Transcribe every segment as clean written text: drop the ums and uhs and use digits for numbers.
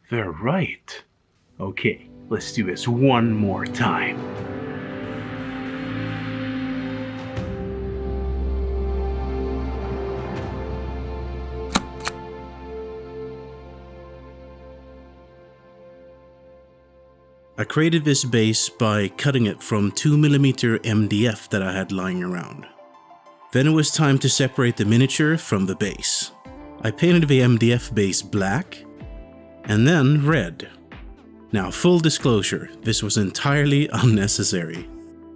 They're right. Okay, let's do this one more time. I created this base by cutting it from 2mm MDF that I had lying around. Then it was time to separate the miniature from the base. I painted the MDF base black and then red. Now, full disclosure, this was entirely unnecessary.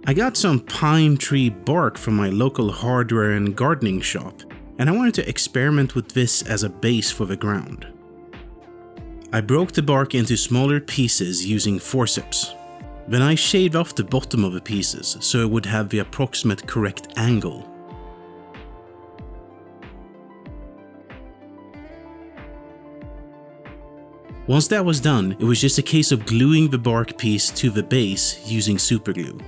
I got some pine tree bark from my local hardware and gardening shop, and I wanted to experiment with this as a base for the ground. I broke the bark into smaller pieces using forceps. Then I shaved off the bottom of the pieces so it would have the approximate correct angle. Once that was done, it was just a case of gluing the bark piece to the base using superglue.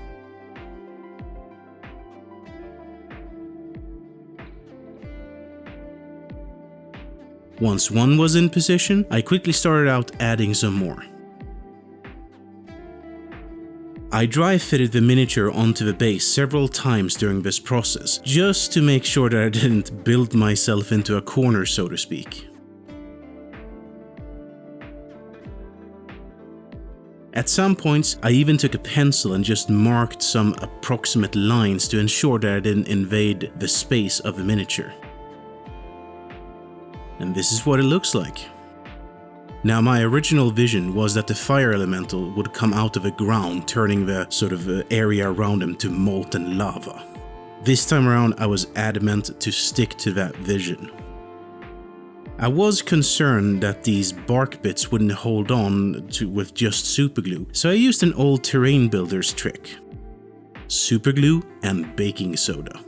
Once one was in position, I quickly started out adding some more. I dry fitted the miniature onto the base several times during this process, just to make sure that I didn't build myself into a corner, so to speak. At some points, I even took a pencil and just marked some approximate lines to ensure that I didn't invade the space of the miniature. And this is what it looks like. Now, my original vision was that the fire elemental would come out of the ground, turning the sort of area around him to molten lava. This time around, I was adamant to stick to that vision. I was concerned that these bark bits wouldn't hold on with just superglue, so I used an old terrain builder's trick: superglue and baking soda.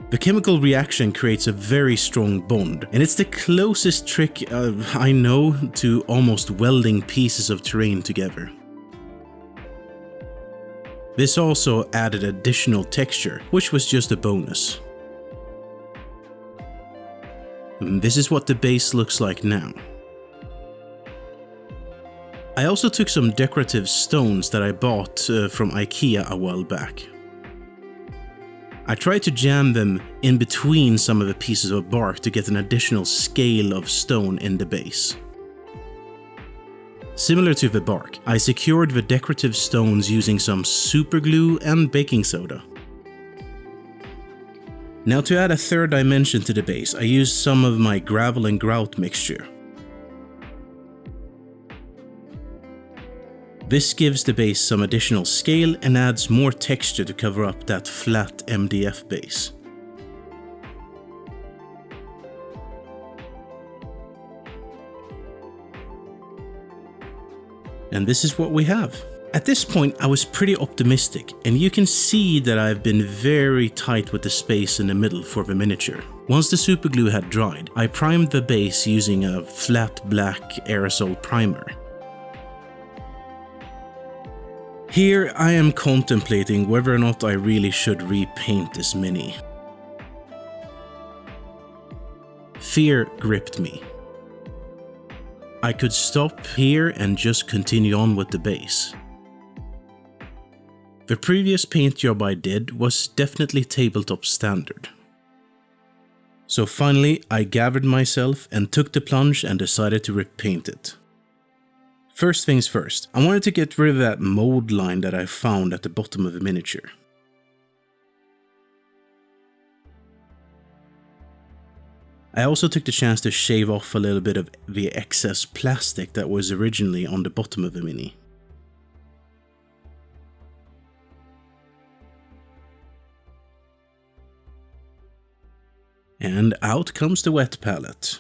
The chemical reaction creates a very strong bond, and it's the closest trick I know to almost welding pieces of terrain together. This also added additional texture, which was just a bonus. And this is what the base looks like now. I also took some decorative stones that I bought from IKEA a while back. I tried to jam them in between some of the pieces of bark to get an additional scale of stone in the base. Similar to the bark, I secured the decorative stones using some superglue and baking soda. Now, to add a third dimension to the base, I used some of my gravel and grout mixture. This gives the base some additional scale and adds more texture to cover up that flat MDF base. And this is what we have. At this point, I was pretty optimistic, and you can see that I've been very tight with the space in the middle for the miniature. Once the superglue had dried, I primed the base using a flat black aerosol primer. Here I am contemplating whether or not I really should repaint this mini. Fear gripped me. I could stop here and just continue on with the base. The previous paint job I did was definitely tabletop standard. So finally I gathered myself and took the plunge and decided to repaint it. First things first, I wanted to get rid of that mold line that I found at the bottom of the miniature. I also took the chance to shave off a little bit of the excess plastic that was originally on the bottom of the mini. And out comes the wet palette.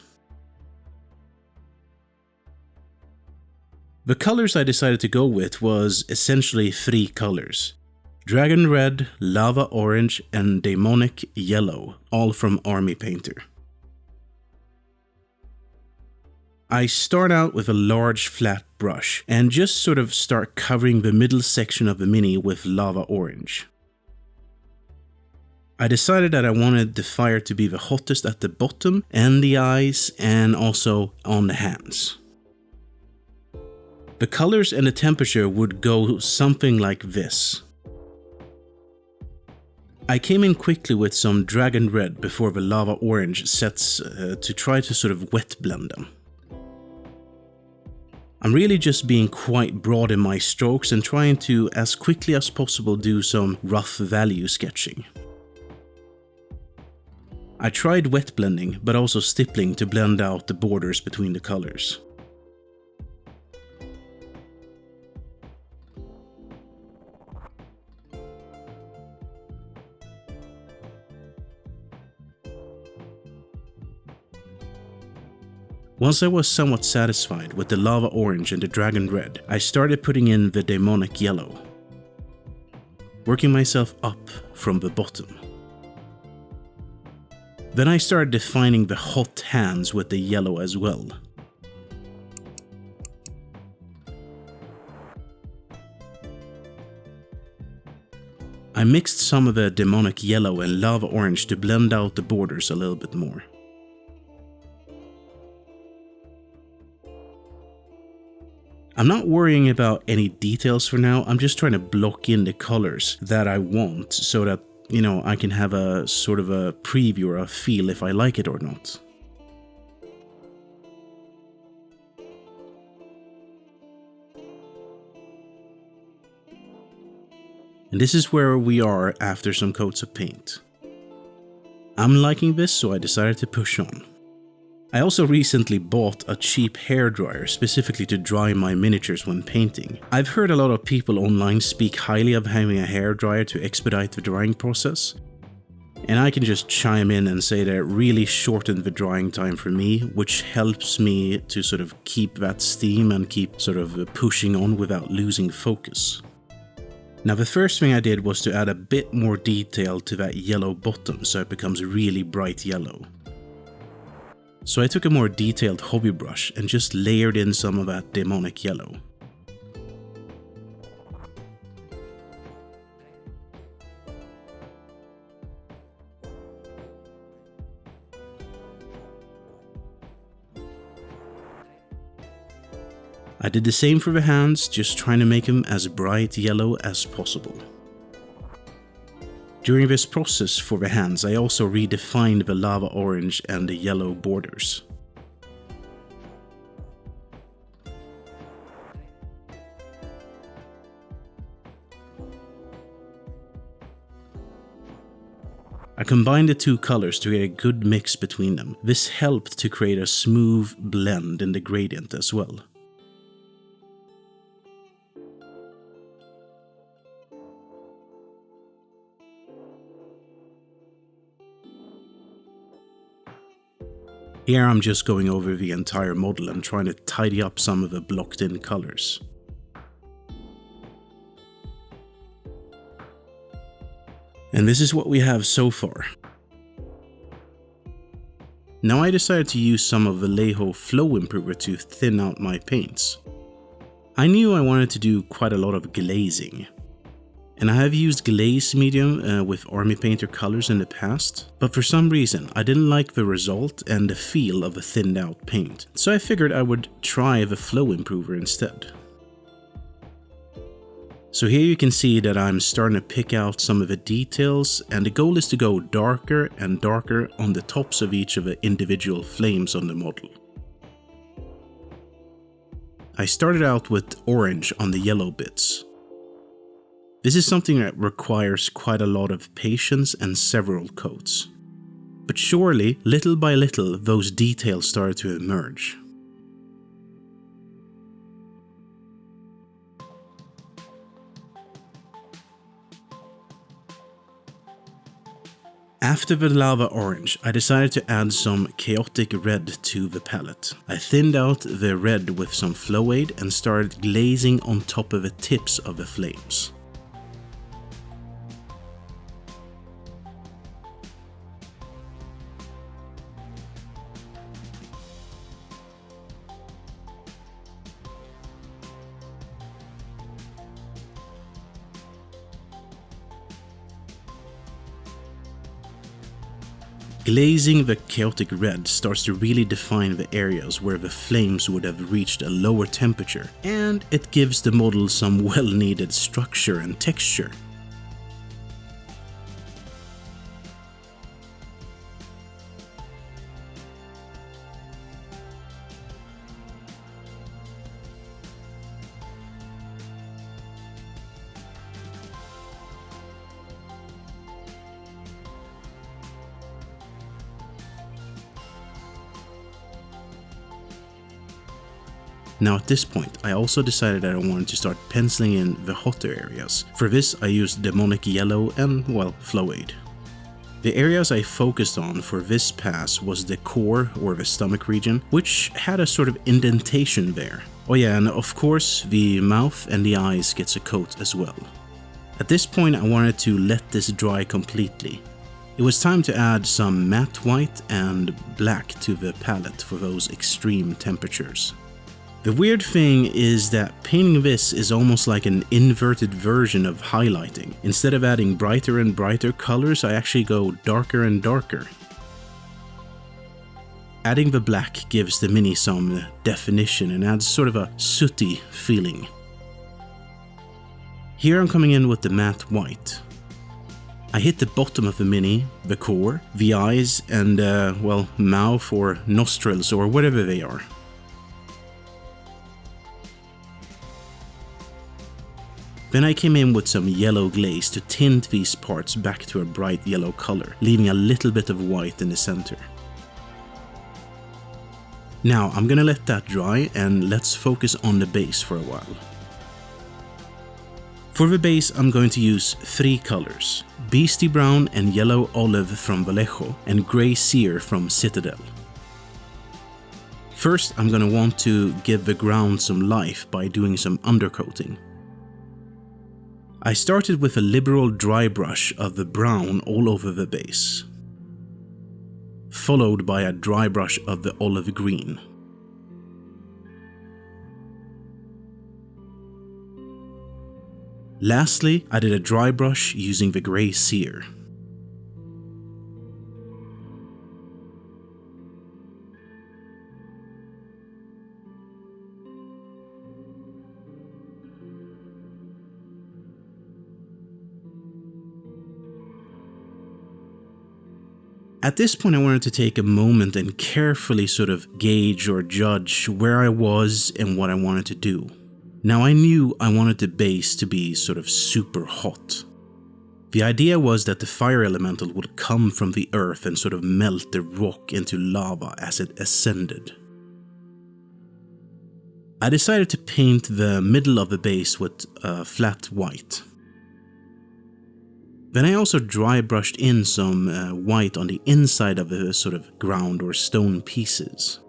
The colors I decided to go with was essentially 3 colors: Dragon Red, Lava Orange and Demonic Yellow, all from Army Painter. I start out with a large flat brush and just sort of start covering the middle section of the mini with Lava Orange. I decided that I wanted the fire to be the hottest at the bottom and the eyes and also on the hands. The colors and the temperature would go something like this. I came in quickly with some dragon red before the lava orange sets to try to sort of wet blend them. I'm really just being quite broad in my strokes and trying to, as quickly as possible, do some rough value sketching. I tried wet blending, but also stippling to blend out the borders between the colors. Once I was somewhat satisfied with the lava orange and the dragon red, I started putting in the demonic yellow, working myself up from the bottom. Then I started defining the hot hands with the yellow as well. I mixed some of the demonic yellow and lava orange to blend out the borders a little bit more. I'm not worrying about any details for now, I'm just trying to block in the colors that I want so that, you know, I can have a sort of a preview or a feel if I like it or not. And this is where we are after some coats of paint. I'm liking this, so I decided to push on. I also recently bought a cheap hairdryer specifically to dry my miniatures when painting. I've heard a lot of people online speak highly of having a hairdryer to expedite the drying process. And I can just chime in and say that it really shortened the drying time for me, which helps me to sort of keep that steam and keep sort of pushing on without losing focus. Now the first thing I did was to add a bit more detail to that yellow bottom so it becomes really bright yellow. So I took a more detailed hobby brush and just layered in some of that demonic yellow. I did the same for the hands, just trying to make them as bright yellow as possible. During this process for the hands, I also redefined the lava orange and the yellow borders. I combined the two colors to get a good mix between them. This helped to create a smooth blend in the gradient as well. Here I'm just going over the entire model and trying to tidy up some of the blocked in colors. And this is what we have so far. Now I decided to use some of the Vallejo Flow Improver to thin out my paints. I knew I wanted to do quite a lot of glazing. And I have used glaze medium with Army Painter colors in the past, but for some reason I didn't like the result and the feel of a thinned out paint, so I figured I would try the Flow Improver instead. So here you can see that I'm starting to pick out some of the details, and the goal is to go darker and darker on the tops of each of the individual flames on the model. I started out with orange on the yellow bits. This is something that requires quite a lot of patience and several coats. But surely, little by little, those details started to emerge. After the lava orange, I decided to add some chaotic red to the palette. I thinned out the red with some flow aid and started glazing on top of the tips of the flames. Glazing the chaotic red starts to really define the areas where the flames would have reached a lower temperature, and it gives the model some well-needed structure and texture. Now at this point, I also decided that I wanted to start penciling in the hotter areas. For this, I used demonic yellow and, well, flowade. The areas I focused on for this pass was the core or the stomach region, which had a sort of indentation there. Oh yeah, and of course the mouth and the eyes gets a coat as well. At this point I wanted to let this dry completely. It was time to add some matte white and black to the palette for those extreme temperatures. The weird thing is that painting this is almost like an inverted version of highlighting. Instead of adding brighter and brighter colors, I actually go darker and darker. Adding the black gives the mini some definition and adds sort of a sooty feeling. Here I'm coming in with the matte white. I hit the bottom of the mini, the core, the eyes and, well, mouth or nostrils or whatever they are. Then I came in with some yellow glaze to tint these parts back to a bright yellow color, leaving a little bit of white in the center. Now I'm gonna let that dry and let's focus on the base for a while. For the base I'm going to use 3 colors, Beastie Brown and Yellow Olive from Vallejo and Grey Sear from Citadel. First I'm gonna want to give the ground some life by doing some undercoating. I started with a liberal dry brush of the brown all over the base, followed by a dry brush of the olive green. Lastly, I did a dry brush using the Grey Sear. At this point I wanted to take a moment and carefully sort of gauge or judge where I was and what I wanted to do. Now I knew I wanted the base to be sort of super hot. The idea was that the fire elemental would come from the earth and sort of melt the rock into lava as it ascended. I decided to paint the middle of the base with flat white. Then I also dry brushed in some white on the inside of the sort of ground or stone pieces.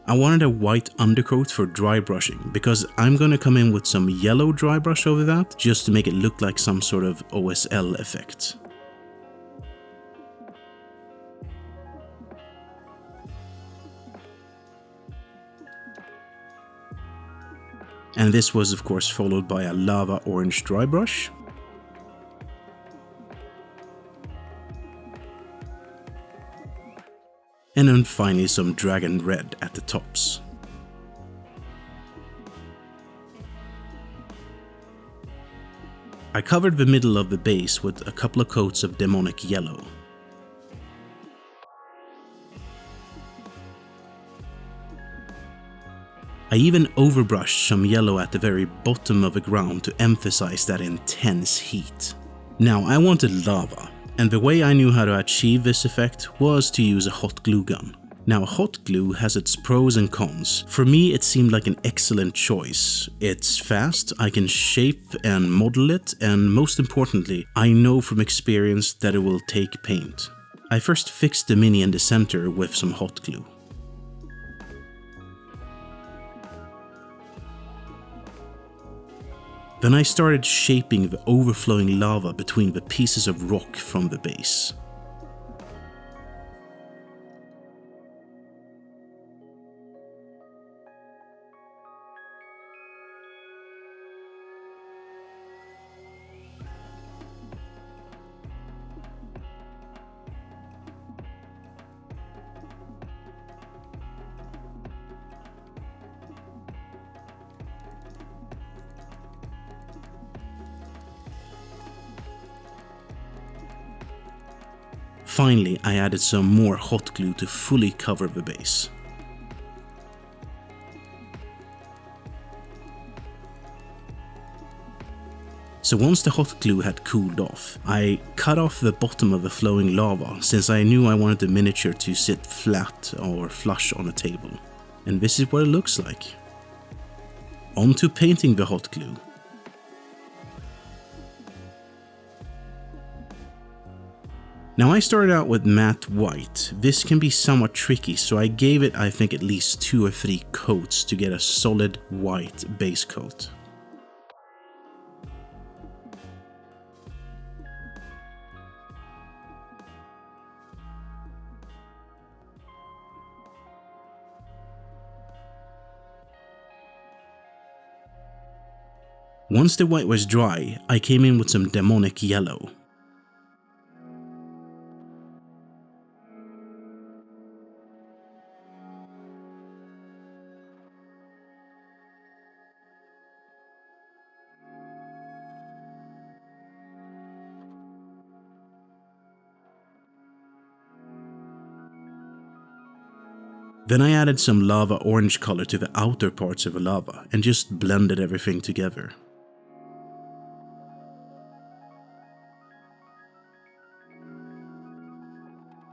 I wanted a white undercoat for dry brushing because I'm gonna come in with some yellow dry brush over that just to make it look like some sort of OSL effect. And this was of course followed by a lava orange dry brush. And then finally some dragon red at the tops. I covered the middle of the base with a couple of coats of demonic yellow. I even overbrushed some yellow at the very bottom of the ground to emphasize that intense heat. Now I wanted lava, and the way I knew how to achieve this effect was to use a hot glue gun. Now hot glue has its pros and cons. For me it seemed like an excellent choice. It's fast, I can shape and model it, and most importantly, I know from experience that it will take paint. I first fixed the mini in the center with some hot glue. Then I started shaping the overflowing lava between the pieces of rock from the base. Finally, I added some more hot glue to fully cover the base. So once the hot glue had cooled off, I cut off the bottom of the flowing lava since I knew I wanted the miniature to sit flat or flush on a table. And this is what it looks like. On to painting the hot glue. Now I started out with matte white. This can be somewhat tricky, so I gave it I think at least 2 or 3 coats to get a solid white base coat. Once the white was dry, I came in with some demonic yellow. Then I added some lava orange color to the outer parts of the lava and just blended everything together.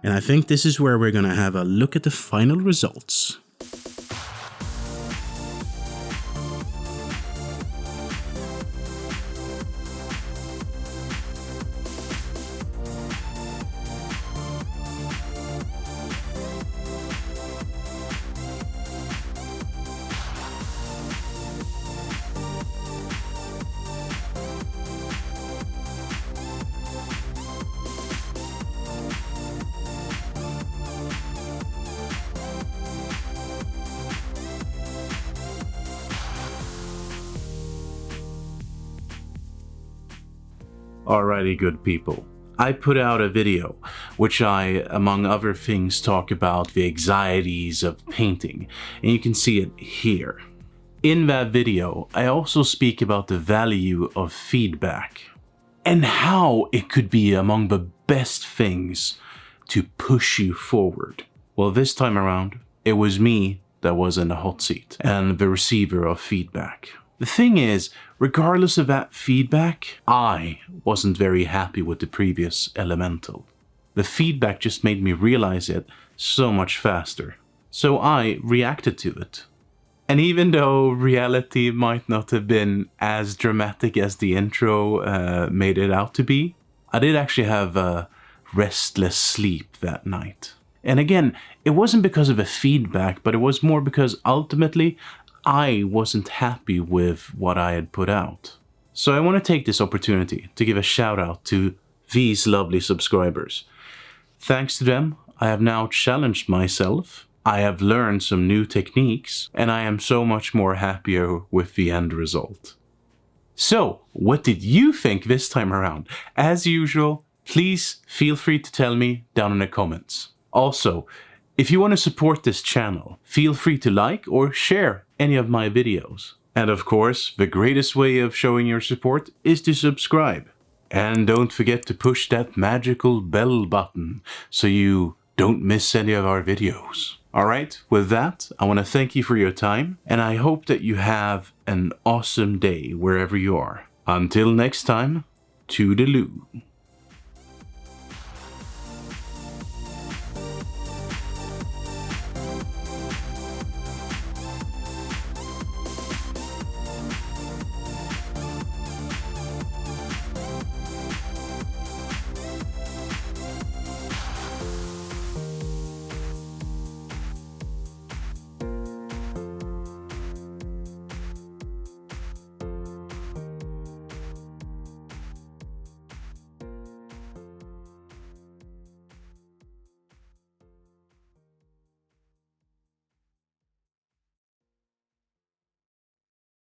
And I think this is where we're gonna have a look at the final results. Alrighty, good people. I put out a video which I, among other things, talk about the anxieties of painting, and you can see it here. In that video, I also speak about the value of feedback and how it could be among the best things to push you forward. Well, this time around, it was me that was in the hot seat and the receiver of feedback. The thing is, regardless of that feedback, I wasn't very happy with the previous Elemental. The feedback just made me realize it so much faster. So I reacted to it. And even though reality might not have been as dramatic as the intro made it out to be, I did actually have a restless sleep that night. And again, it wasn't because of the feedback, but it was more because ultimately, I wasn't happy with what I had put out. So I want to take this opportunity to give a shout out to these lovely subscribers. Thanks to them, I have now challenged myself, I have learned some new techniques, and I am so much more happier with the end result. So, what did you think this time around? As usual, please feel free to tell me down in the comments. Also, if you want to support this channel, feel free to like or share any of my videos. And of course, the greatest way of showing your support is to subscribe. And don't forget to push that magical bell button so you don't miss any of our videos. Alright, with that, I want to thank you for your time, and I hope that you have an awesome day wherever you are. Until next time, toodaloo.